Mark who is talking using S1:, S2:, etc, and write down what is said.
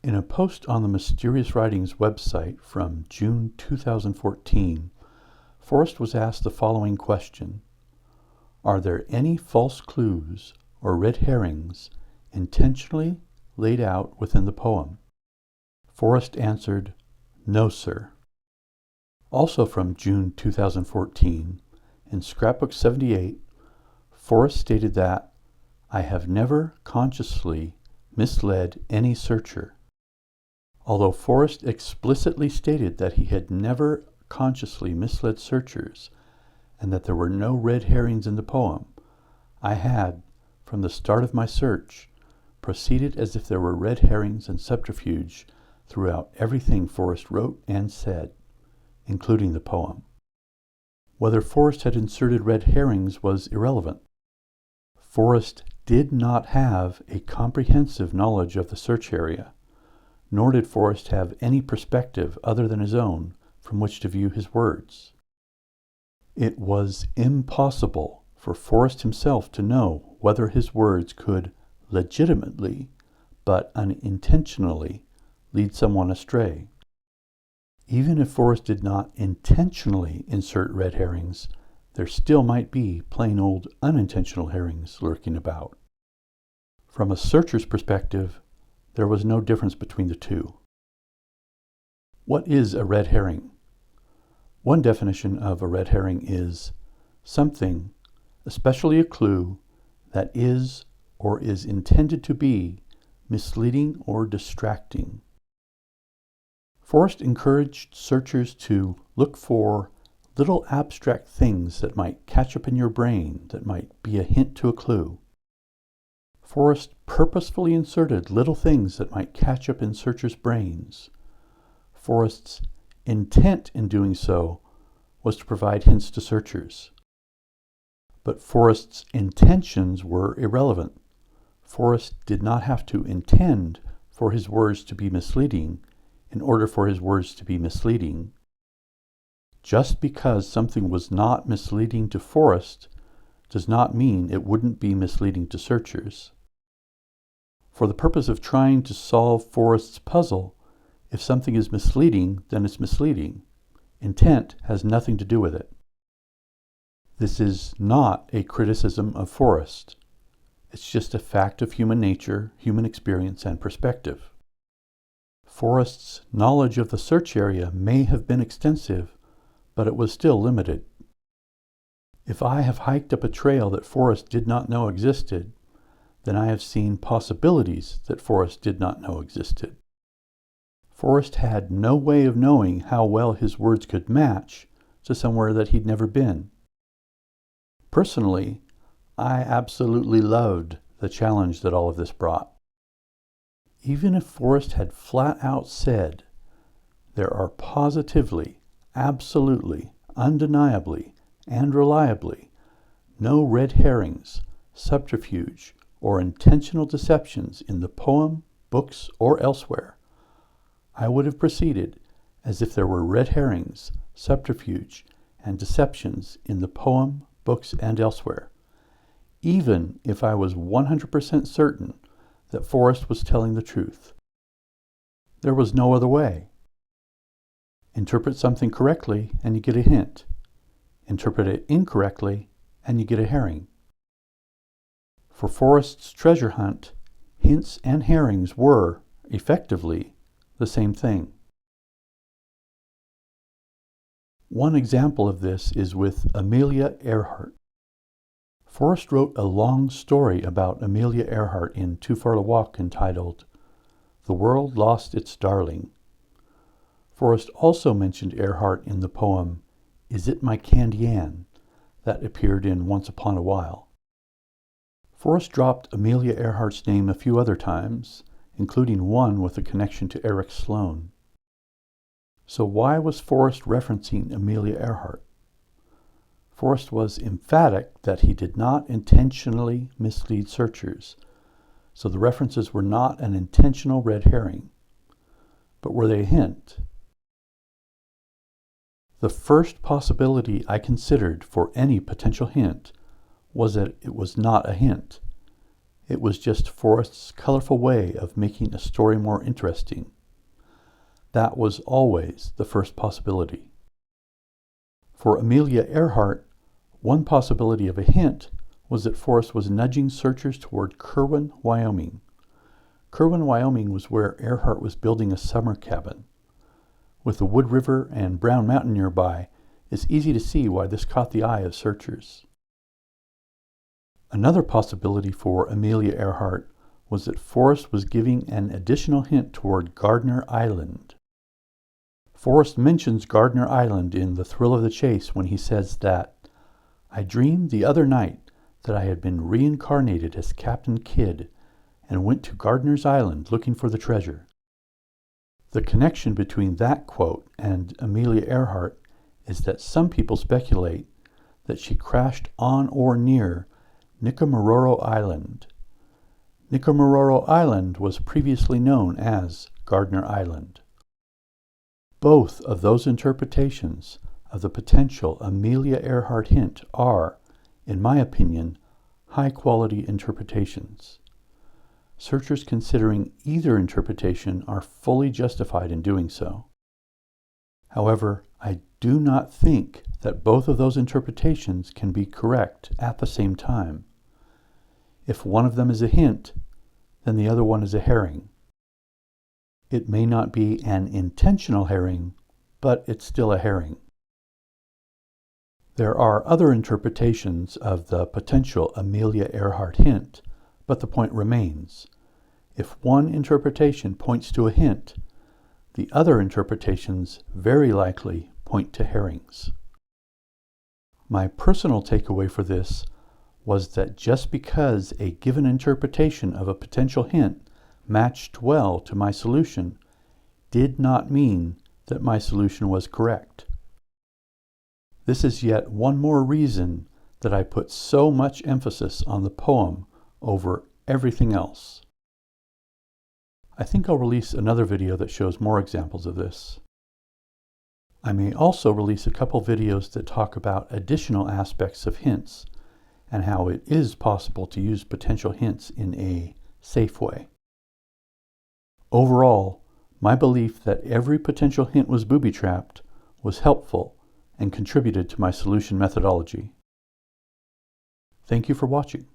S1: In a post on the Mysterious Writings website from June 2014, Forrest was asked the following question: are there any false clues or red herrings intentionally laid out within the poem? Forrest answered, "No, sir." Also from June 2014, in Scrapbook 78, Forrest stated that, "I have never consciously misled any searcher." Although Forrest explicitly stated that he had never consciously misled searchers and that there were no red herrings in the poem, I had, from the start of my search, proceeded as if there were red herrings and subterfuge throughout everything Forrest wrote and said, including the poem. Whether Forrest had inserted red herrings was irrelevant. Forrest did not have a comprehensive knowledge of the search area, nor did Forrest have any perspective other than his own from which to view his words. It was impossible for Forrest himself to know whether his words could legitimately, but unintentionally, lead someone astray. Even if Forrest did not intentionally insert red herrings, there still might be plain old unintentional herrings lurking about. From a searcher's perspective, there was no difference between the two. What is a red herring? One definition of a red herring is something, especially a clue, that is or is intended to be misleading or distracting. Forrest encouraged searchers to look for little abstract things that might catch up in your brain, that might be a hint to a clue. Forrest purposefully inserted little things that might catch up in searchers' brains. Forrest's intent in doing so was to provide hints to searchers. But Forrest's intentions were irrelevant. Forrest did not have to intend for his words to be misleading in order for his words to be misleading. Just because something was not misleading to Forrest does not mean it wouldn't be misleading to searchers. For the purpose of trying to solve Forrest's puzzle, if something is misleading, then it's misleading. Intent has nothing to do with it. This is not a criticism of Forrest. It's just a fact of human nature, human experience, and perspective. Forrest's knowledge of the search area may have been extensive, but it was still limited. If I have hiked up a trail that Forrest did not know existed, then I have seen possibilities that Forrest did not know existed. Forrest had no way of knowing how well his words could match to somewhere that he'd never been. Personally, I absolutely loved the challenge that all of this brought. Even if Forrest had flat out said, there are positively, absolutely, undeniably, and reliably no red herrings, subterfuge, or intentional deceptions in the poem, books, or elsewhere, I would have proceeded as if there were red herrings, subterfuge, and deceptions in the poem, books, and elsewhere, even if I was 100% certain that Forrest was telling the truth. There was no other way. Interpret something correctly and you get a hint. Interpret it incorrectly and you get a herring. For Forrest's treasure hunt, hints and herrings were, effectively, the same thing. One example of this is with Amelia Earhart. Forrest wrote a long story about Amelia Earhart in Too Far to Walk entitled "The World Lost Its Darling." Forrest also mentioned Earhart in the poem "Is It My Candy Ann?" that appeared in Once Upon a While. Forrest dropped Amelia Earhart's name a few other times, including one with a connection to Eric Sloane. So why was Forrest referencing Amelia Earhart? Forrest was emphatic that he did not intentionally mislead searchers, so the references were not an intentional red herring. But were they a hint? The first possibility I considered for any potential hint was that it was not a hint. It was just Forrest's colorful way of making a story more interesting. That was always the first possibility. For Amelia Earhart, one possibility of a hint was that Forrest was nudging searchers toward Kerwin, Wyoming. Kerwin, Wyoming was where Earhart was building a summer cabin. With the Wood River and Brown Mountain nearby, it's easy to see why this caught the eye of searchers. Another possibility for Amelia Earhart was that Forrest was giving an additional hint toward Gardner Island. Forrest mentions Gardner Island in The Thrill of the Chase when he says that, "I dreamed the other night that I had been reincarnated as Captain Kidd and went to Gardner's Island looking for the treasure." The connection between that quote and Amelia Earhart is that some people speculate that she crashed on or near Nikomaroro Island. Nikomaroro Island was previously known as Gardner Island. Both of those interpretations of the potential Amelia Earhart hint are, in my opinion, high-quality interpretations. Searchers considering either interpretation are fully justified in doing so. However, I do not think that both of those interpretations can be correct at the same time. If one of them is a hint, then the other one is a herring. It may not be an intentional herring, but it's still a herring. There are other interpretations of the potential Amelia Earhart hint, but the point remains. If one interpretation points to a hint, the other interpretations very likely point to herrings. My personal takeaway for this was that just because a given interpretation of a potential hint matched well to my solution did not mean that my solution was correct. This is yet one more reason that I put so much emphasis on the poem over everything else. I think I'll release another video that shows more examples of this. I may also release a couple videos that talk about additional aspects of hints and how it is possible to use potential hints in a safe way. Overall, my belief that every potential hint was booby-trapped was helpful and contributed to my solution methodology. Thank you for watching.